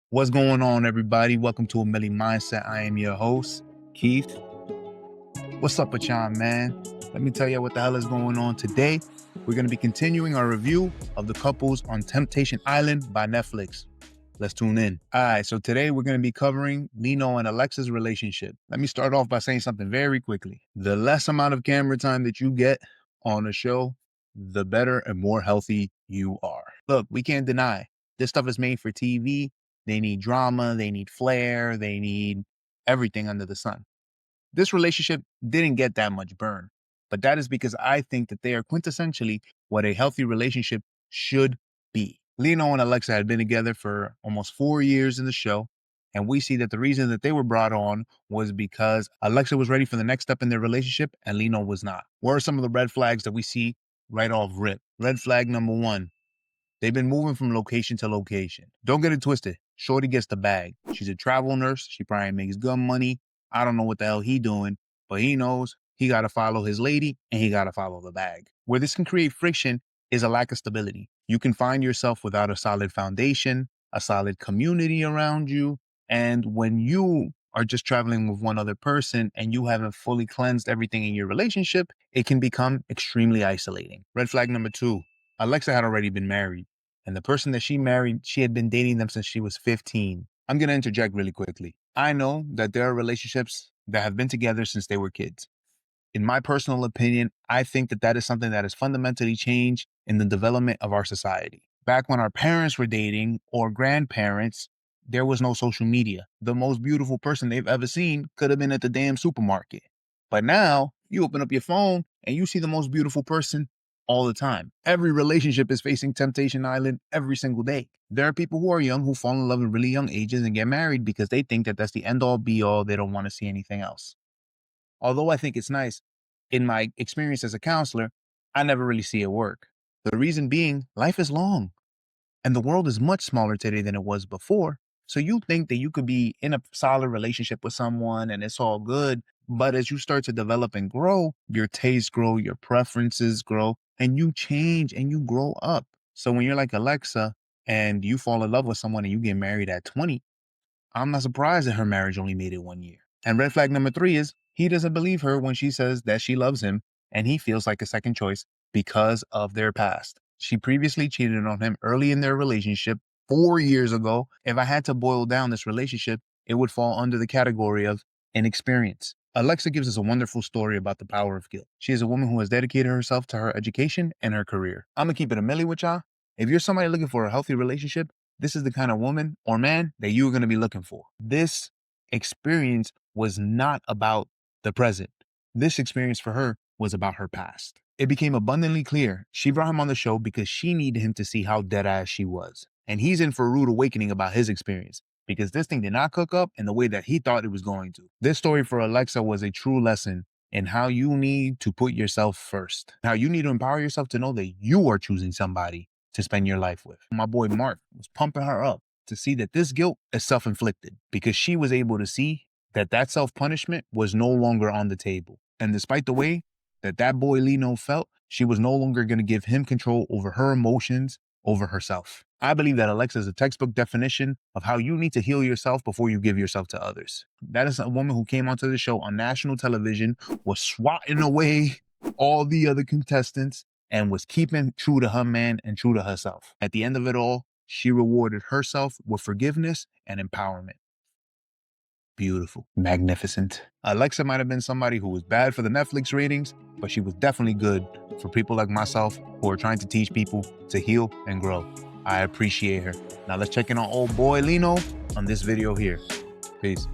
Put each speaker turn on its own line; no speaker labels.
What's going on, everybody? Welcome to A Millie Mindset. I am your host, Keith. What's up with y'all, man? Let me tell you what the hell is going on today. We're going to be continuing our review of The Couples on Temptation Island by Netflix. Let's tune in. All right, so today we're going to be covering Lino and Alexa's relationship. Let me start off by saying something very quickly. The less amount of camera time that you get on a show, the better and more healthy you are. Look, we can't deny this stuff is made for TV. They need drama, they need flair, they need everything under the sun. This relationship didn't get that much burn, but that is because I think that they are quintessentially what a healthy relationship should be. Lino and Alexa had been together for almost 4 years in the show, and we see that the reason that they were brought on was because Alexa was ready for the next step in their relationship and Lino was not. What are some of the red flags that we see right off rip? Red flag number 1. They've been moving from location to location. Don't get it twisted. Shorty gets the bag. She's a travel nurse. She probably makes good money. I don't know what the hell he doing, but he knows he got to follow his lady and he got to follow the bag. Where this can create friction is a lack of stability. You can find yourself without a solid foundation, a solid community around you. And when you are just traveling with one other person and you haven't fully cleansed everything in your relationship, it can become extremely isolating. Red flag number 2. Alexa had already been married, and the person that she married, she had been dating them since she was 15. I'm going to interject really quickly. I know that there are relationships that have been together since they were kids. In my personal opinion, I think that that is something that has fundamentally changed in the development of our society. Back when our parents were dating or grandparents, there was no social media. The most beautiful person they've ever seen could have been at the damn supermarket. But now you open up your phone and you see the most beautiful person all the time. Every relationship is facing Temptation Island every single day. There are people who are young who fall in love at really young ages and get married because they think that that's the end all be all. They don't want to see anything else. Although I think it's nice, in my experience as a counselor, I never really see it work. The reason being, life is long and the world is much smaller today than it was before. So you think that you could be in a solid relationship with someone and it's all good. But as you start to develop and grow, your tastes grow, your preferences grow, and you change and you grow up. So when you're like Alexa and you fall in love with someone and you get married at 20, I'm not surprised that her marriage only made it 1 year. And red flag number 3 is he doesn't believe her when she says that she loves him and he feels like a second choice because of their past. She previously cheated on him early in their relationship 4 years ago. If I had to boil down this relationship, it would fall under the category of inexperience. Alexa gives us a wonderful story about the power of guilt. She is a woman who has dedicated herself to her education and her career. I'm gonna keep it a milli with y'all. If you're somebody looking for a healthy relationship, this is the kind of woman or man that you're gonna be looking for. This experience was not about the present. This experience for her was about her past. It became abundantly clear she brought him on the show because she needed him to see how deadass she was. And he's in for a rude awakening about his experience because this thing did not cook up in the way that he thought it was going to. This story for Alexa was a true lesson in how you need to put yourself first, how you need to empower yourself to know that you are choosing somebody to spend your life with. My boy Mark was pumping her up to see that this guilt is self-inflicted because she was able to see that that self-punishment was no longer on the table. And despite the way that that boy Lino felt, she was no longer going to give him control over her emotions, over herself. I believe that Alexa is a textbook definition of how you need to heal yourself before you give yourself to others. That is a woman who came onto the show on national television, was swatting away all the other contestants, and was keeping true to her man and true to herself. At the end of it all, she rewarded herself with forgiveness and empowerment. Beautiful. Magnificent. Alexa might have been somebody who was bad for the Netflix ratings, but she was definitely good for people like myself who are trying to teach people to heal and grow. I appreciate her. Now let's check in on old boy Lino on this video here. Peace.